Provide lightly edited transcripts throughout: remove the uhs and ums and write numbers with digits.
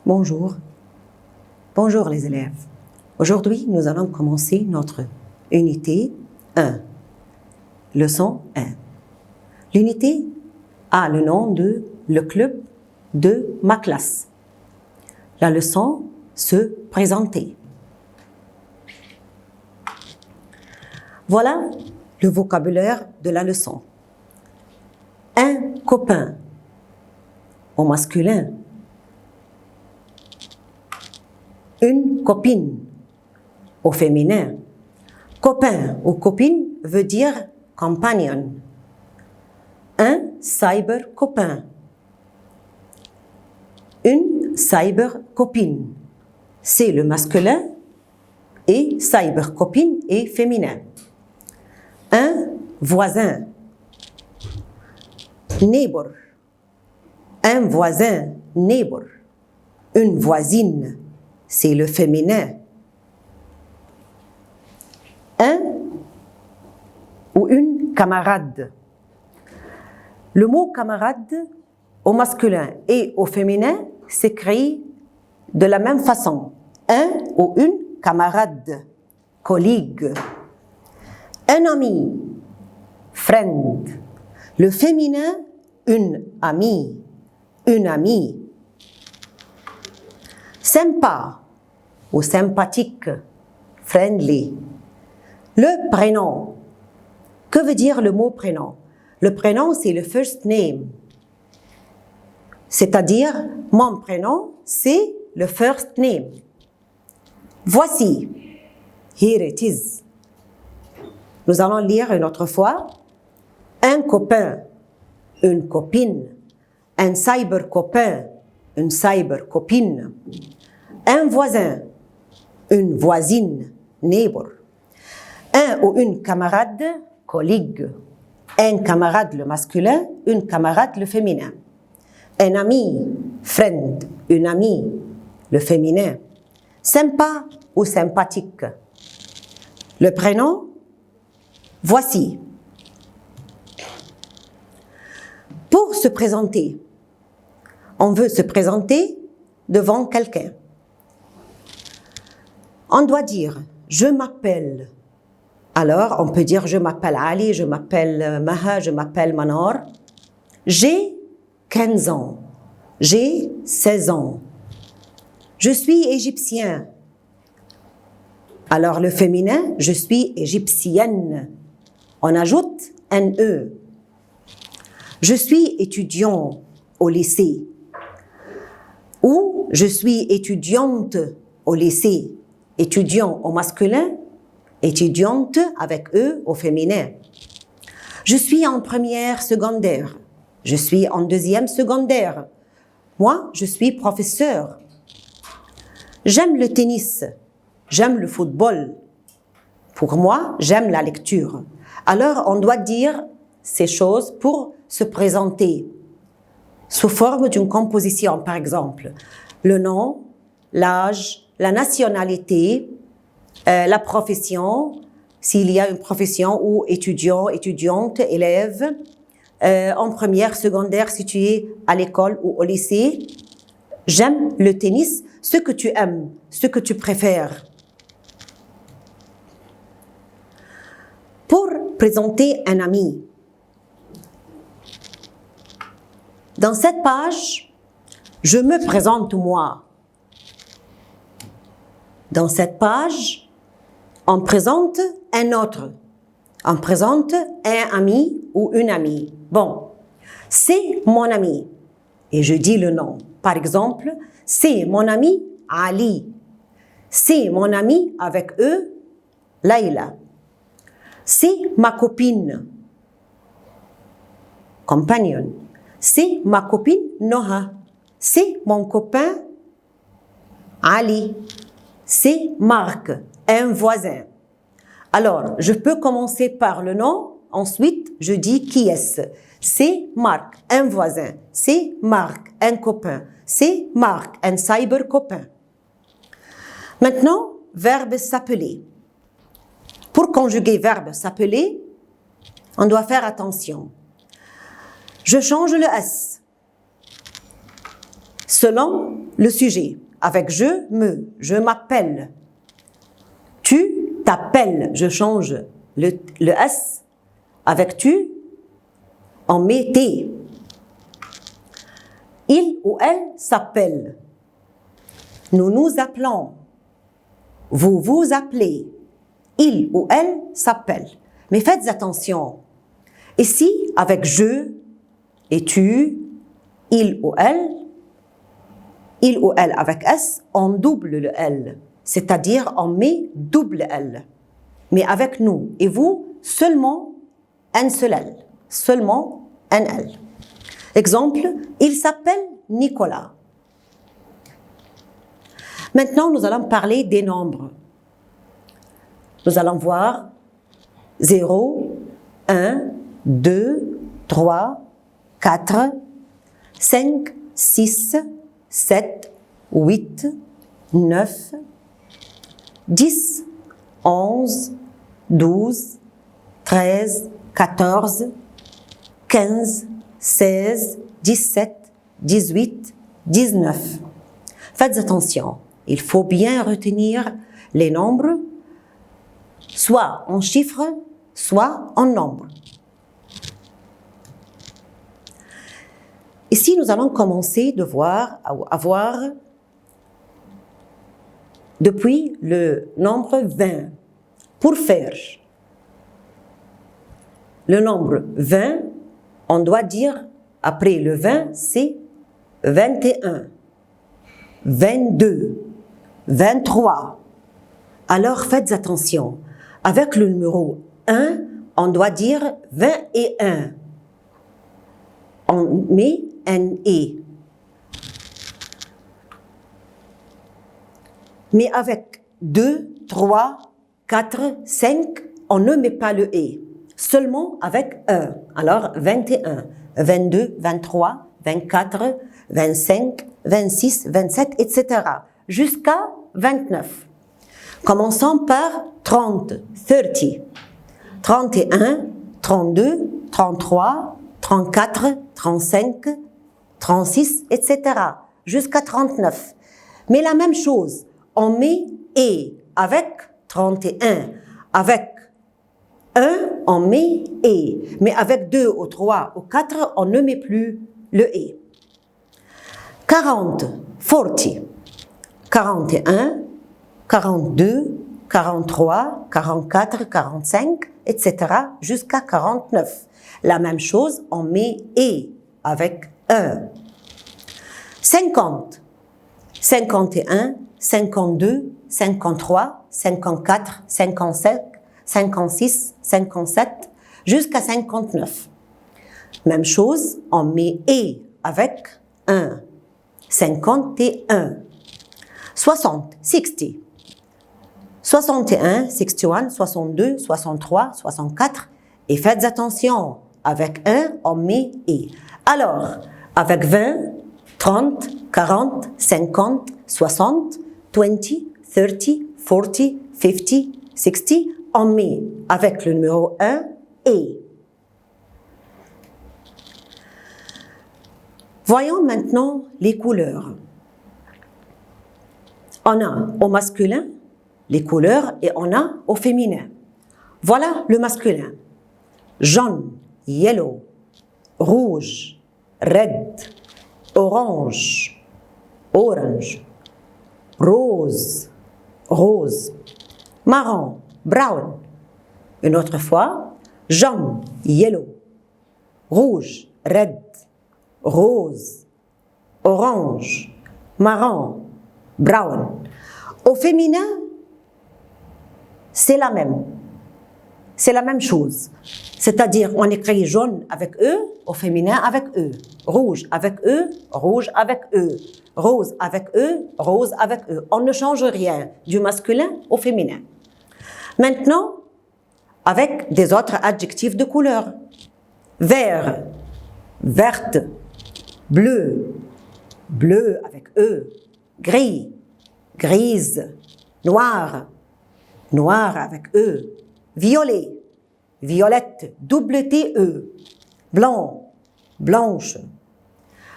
Bonjour. Bonjour les élèves. Aujourd'hui, nous allons commencer notre unité 1, leçon 1. L'unité a le nom de le club de ma classe. La leçon se présenter. Voilà le vocabulaire de la leçon. Un copain au masculin. Une copine au féminin. Copain ou copine veut dire compagnon. Un cyber copain. Une cyber copine. C'est le masculin et cyber copine est féminin. Un voisin. Neighbor. Un voisin, neighbor. Une voisine, c'est le féminin. Un ou une camarade. Le mot camarade au masculin et au féminin s'écrit de la même façon. Un ou une camarade, collègue. Un ami, friend. Le féminin, une amie, une amie. Sympa ou sympathique, friendly. Le prénom. Que veut dire le mot prénom? Le prénom, c'est le first name. C'est-à-dire, mon prénom, c'est le first name. Voici. Here it is. Nous allons lire une autre fois. Un copain, une copine. Un cyber copain, une cyber copine. Un voisin, une voisine, neighbor. Un ou une camarade, collègue. Un camarade le masculin, une camarade le féminin. Un ami, friend, une amie, le féminin. Sympa ou sympathique. Le prénom, voici. Pour se présenter, on veut se présenter devant quelqu'un. On doit dire « je m'appelle ». Alors, on peut dire « je m'appelle Ali, je m'appelle Maha, je m'appelle Manor ». J'ai 15 ans. J'ai 16 ans. Je suis égyptien. Alors, le féminin, je suis égyptienne. On ajoute un « e ». Je suis étudiant au lycée. Ou je suis étudiante au lycée. Étudiant au masculin, étudiante avec E au féminin. Je suis en première secondaire. Je suis en deuxième secondaire. Moi, je suis professeur. J'aime le tennis. J'aime le football. Pour moi, j'aime la lecture. Alors, on doit dire ces choses pour se présenter sous forme d'une composition, par exemple. Le nom, l'âge, la nationalité, la profession, s'il y a une profession, ou étudiant, étudiante, élève, en première, secondaire, si tu es à l'école ou au lycée. J'aime le tennis, ce que tu aimes, ce que tu préfères. Pour présenter un ami, dans cette page, je me présente moi. Dans cette page, on présente un autre. On présente un ami ou une amie. Bon, c'est mon ami. Et je dis le nom. Par exemple, c'est mon ami Ali. C'est mon ami avec eux, Laïla. C'est ma copine, compagnon. C'est ma copine Noha. C'est mon copain Ali. C'est Marc, un voisin. Alors, je peux commencer par le nom, ensuite je dis qui est-ce. C'est Marc, un voisin. C'est Marc, un copain. C'est Marc, un cyber copain. Maintenant, verbe s'appeler. Pour conjuguer verbe s'appeler, on doit faire attention. Je change le S selon le sujet. Avec je m'appelle. Tu t'appelles, je change le S. Avec tu, on met T. Il ou elle s'appelle. Nous nous appelons. Vous vous appelez. Il ou elle s'appelle. Mais faites attention. Ici, avec je et tu, il ou elle avec S, on double le L. C'est-à-dire, on met double L. Mais avec nous et vous, seulement un seul L. Seulement un L. Exemple, il s'appelle Nicolas. Maintenant, nous allons parler des nombres. Nous allons voir 0, 1, 2, 3, 4, 5, 6, 7, 8, 9, 10, 11, 12, 13, 14, 15, 16, 17, 18, 19. Faites attention, il faut bien retenir les nombres, soit en chiffres, soit en nombres. Ici, nous allons commencer à voir depuis le nombre 20. Pour faire le nombre 20, on doit dire, après le 20, c'est 21, 22, 23. Alors, faites attention. Avec le numéro 1, on doit dire 21. On met un « et ». Mais avec 2, 3, 4, 5, on ne met pas le « et ». Seulement avec 1. Alors, 21, 22, 23, 24, 25, 26, 27, etc. Jusqu'à 29. Commençons par 30, 30. 31, 32, 33, 34, 35, 36, etc. Jusqu'à 39. Mais la même chose, on met « et » avec 31. Avec 1, on met « et ». Mais avec 2 ou 3 ou 4, on ne met plus le « et ». 40, 40. 41, 42, 43, 44, 45, etc. jusqu'à 49. La même chose, on met « et » avec 1. 50, 51, 52, 53, 54, 57, 56, 57, jusqu'à 59. Même chose, on met « et » avec 1. 51. 60, 60. 61, 61, 62, 63, 64. Et faites attention, avec 1, on met « et ». Alors, avec 20, 30, 40, 50, 60, 20, 30, 40, 50, 60, on met avec le numéro 1 « et ». Voyons maintenant les couleurs. On a au masculin les couleurs et on a au féminin. Voilà le masculin. Jaune, yellow, rouge, red, orange, orange, rose, rose, marron, brown. Une autre fois, jaune, yellow, rouge, red, rose, orange, marron, brown. Au féminin, c'est la même chose. C'est-à-dire, on écrit jaune avec E, au féminin avec E. Rouge avec E, rouge avec E. Rose avec E, rose avec E. On ne change rien du masculin au féminin. Maintenant, avec des autres adjectifs de couleur. Vert, verte, bleu, bleu avec E. Gris, grise, noir, noir avec E. Violet, violette, double T-E. Blanc, blanche.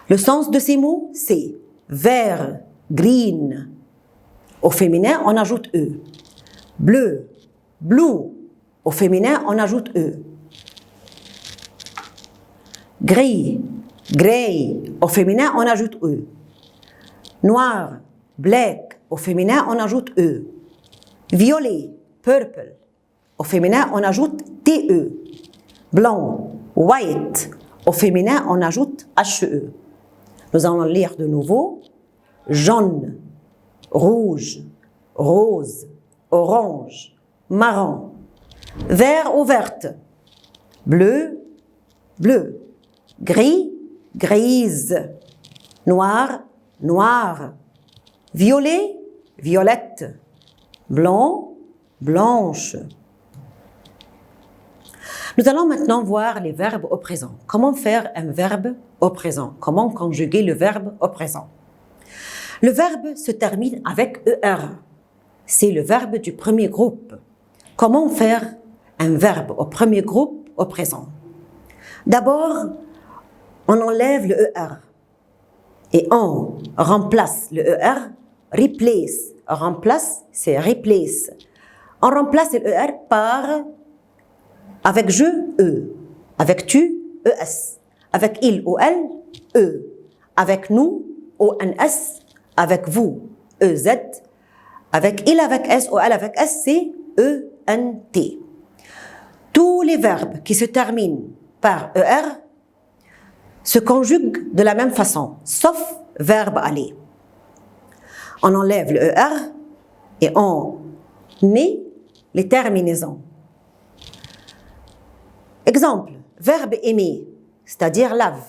Le sens de ces mots, c'est vert, green. Au féminin, on ajoute E. Bleu, blue. Au féminin, on ajoute E. Gris, grey. Au féminin, on ajoute E. Noir, black. Au féminin, on ajoute E. Violet, purple. Au féminin, on ajoute TE. Blanc, white. Au féminin, on ajoute HE. Nous allons lire de nouveau. Jaune, rouge, rose, orange, marron, vert ou verte, bleu, bleu, gris, grise, noir, noir, violet, violette, blanc, blanche. Nous allons maintenant voir les verbes au présent. Comment faire un verbe au présent? Comment conjuguer le verbe au présent? Le verbe se termine avec ER. C'est le verbe du premier groupe. Comment faire un verbe au premier groupe au présent? D'abord, on enlève le ER et on remplace le ER, replace. Remplace, c'est replace. On remplace le ER par avec je, E. Avec tu, ES. Avec il ou elle, E. Avec nous, ONS. Avec vous, EZ. Avec il avec S ou elle avec S, c'est ENT. Tous les verbes qui se terminent par ER se conjuguent de la même façon, sauf verbe aller. On enlève le ER et on met les terminaisons. Exemple, verbe aimer, c'est-à-dire love.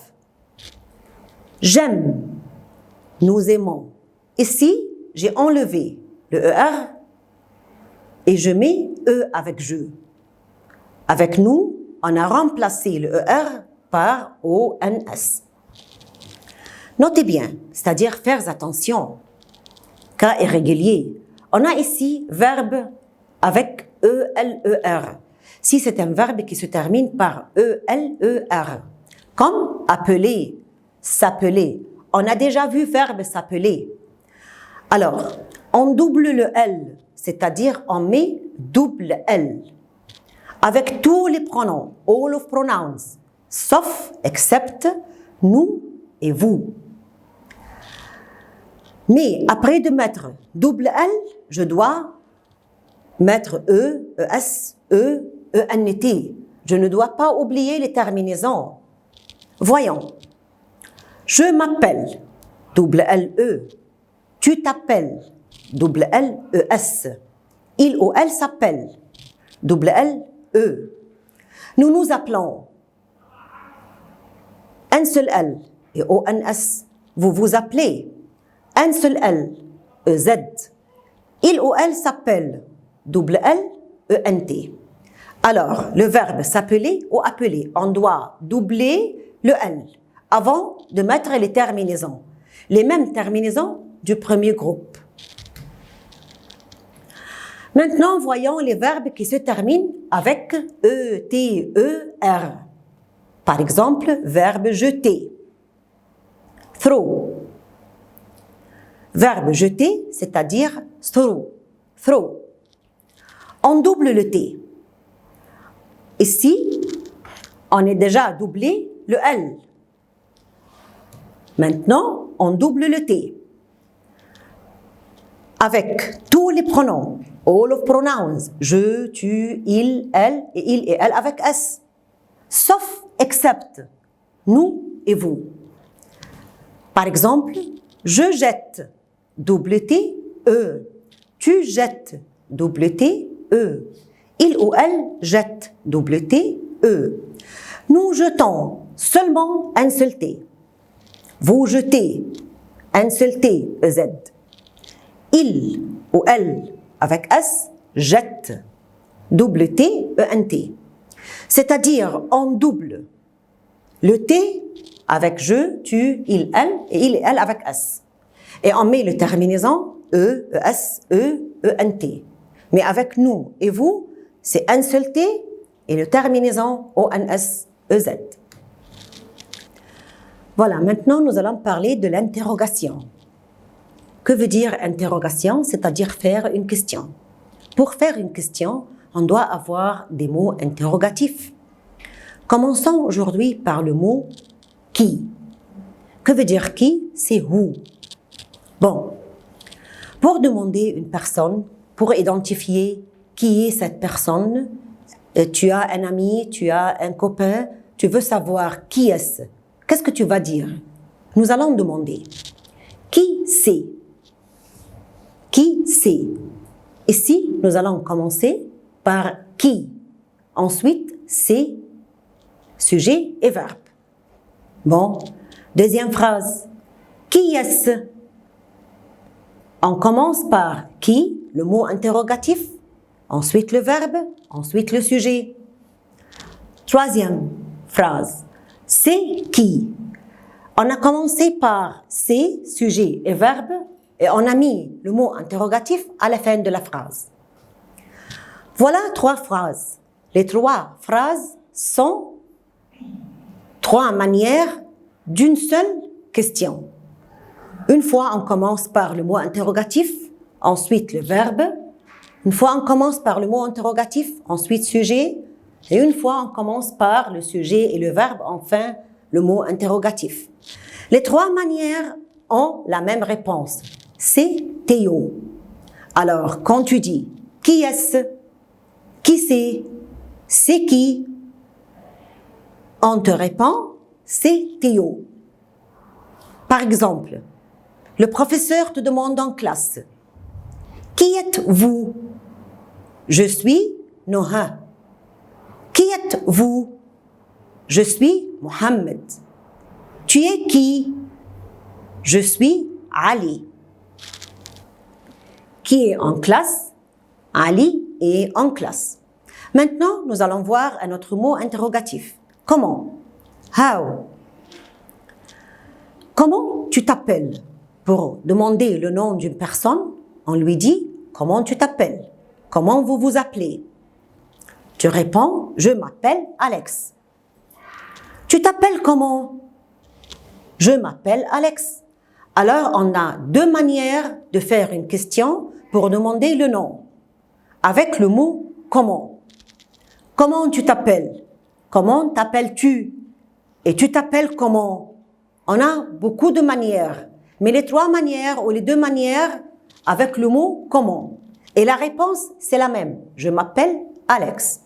J'aime, nous aimons. Ici, j'ai enlevé le ER et je mets E avec je. Avec nous, on a remplacé le ER par ONS. Notez bien, c'est-à-dire faire attention. Cas irrégulier. On a ici verbe avec ELER. Si c'est un verbe qui se termine par ELER, comme appeler, s'appeler. On a déjà vu verbe s'appeler. Alors, on double le L, c'est-à-dire on met double L. Avec tous les pronoms, all of pronouns, sauf, except, nous et vous. Mais après de mettre double L, je dois mettre E, ES, E, ENT. Je ne dois pas oublier les terminaisons. Voyons. Je m'appelle, double L, E. Tu t'appelles, double L, ES. Il ou elle s'appelle, double L, E. Nous nous appelons, un seul L et ONS. Vous vous appelez, un seul L, EZ. Il ou elle s'appelle, double L, ENT. Alors, le verbe s'appeler ou appeler, on doit doubler le L avant de mettre les terminaisons. Les mêmes terminaisons du premier groupe. Maintenant, voyons les verbes qui se terminent avec E-T-E-R. Par exemple, verbe jeter. Throw. Verbe jeter, c'est-à-dire throw. Throw. On double le T. Ici, on est déjà doublé le L. Maintenant, on double le T. Avec tous les pronoms, all of pronouns, je, tu, il, elle et elle avec S. Sauf, except, nous et vous. Par exemple, je jette, double T, E. Tu jettes, double T, E. Il ou elle jette, double T, E. Nous jetons seulement un seul T. Vous jetez, un seul T, EZ. Il ou elle avec S jette, double T, ENT. C'est-à-dire on double le T avec je, tu, il et elle avec S. Et on met le terminaison E, ES, E, ENT. Mais avec nous et vous, c'est un seul T et le terminaison ONS, EZ. Voilà, maintenant nous allons parler de l'interrogation. Que veut dire interrogation? C'est-à-dire faire une question. Pour faire une question, on doit avoir des mots interrogatifs. Commençons aujourd'hui par le mot « qui ». Que veut dire « qui » ? C'est « who ». Bon, pour demander une personne, pour identifier qui est cette personne, tu as un ami, tu as un copain, tu veux savoir qui est-ce. Qu'est-ce que tu vas dire? Nous allons demander « qui c'est » ? Qui c'est? Ici, nous allons commencer par qui. Ensuite, c'est sujet et verbe. Bon, deuxième phrase. Qui est-ce? On commence par qui, le mot interrogatif, ensuite le verbe, ensuite le sujet. Troisième phrase. C'est qui? On a commencé par c'est, sujet et verbe, et on a mis le mot interrogatif à la fin de la phrase. Voilà trois phrases. Les trois phrases sont trois manières d'une seule question. Une fois, on commence par le mot interrogatif, ensuite le verbe. Une fois, on commence par le mot interrogatif, ensuite sujet. Et une fois, on commence par le sujet et le verbe, enfin le mot interrogatif. Les trois manières ont la même réponse. C'est Théo. Alors, quand tu dis « qui est-ce » ? « Qui c'est qui ?» On te répond « c'est Théo ». Par exemple, le professeur te demande en classe « Qui êtes-vous » ? Je suis Noha. Qui êtes-vous ? Je suis Mohamed. Tu es qui ? Je suis Ali. Qui est en classe ? Ali est en classe. Maintenant, nous allons voir un autre mot interrogatif. Comment? How? Comment tu t'appelles? Pour demander le nom d'une personne, on lui dit « Comment tu t'appelles? Comment vous vous appelez ?» Tu réponds « Je m'appelle Alex. » Tu t'appelles comment? Je m'appelle Alex. Alors, on a deux manières de faire une question pour demander le nom. Avec le mot « comment ». Comment tu t'appelles? Comment t'appelles-tu? Et tu t'appelles comment? On a beaucoup de manières, mais les trois manières ou les deux manières avec le mot « comment ». Et la réponse, c'est la même. Je m'appelle Alex.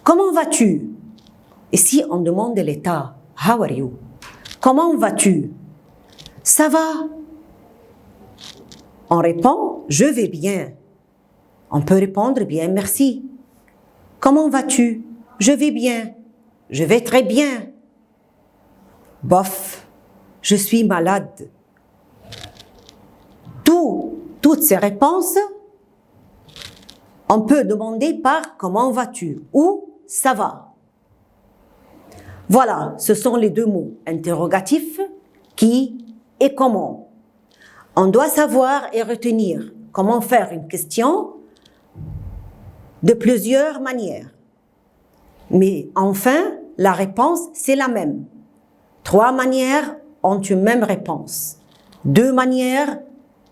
Comment vas-tu? Ici, on demande l'état. How are you? Comment vas-tu? Ça va? On répond « Je vais bien ». On peut répondre « Bien, merci ». Comment vas-tu? Je vais bien. Je vais très bien. Bof, je suis malade. Toutes ces réponses, on peut demander par « Comment vas-tu » ou « Ça va ». Voilà, ce sont les deux mots interrogatifs, qui et comment. On doit savoir et retenir comment faire une question de plusieurs manières. Mais enfin, la réponse, c'est la même. Trois manières ont une même réponse. Deux manières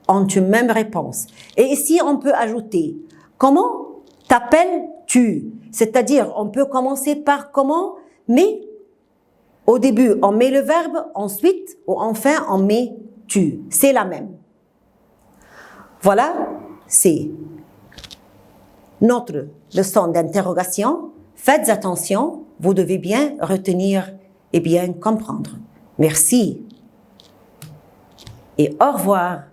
ont une même réponse. Et ici, on peut ajouter « Comment t'appelles-tu » C'est-à-dire, on peut commencer par « comment », mais au début, on met le verbe, ensuite, ou enfin, on met « tu ». C'est la même. Voilà, c'est notre leçon d'interrogation. Faites attention, vous devez bien retenir et bien comprendre. Merci et au revoir.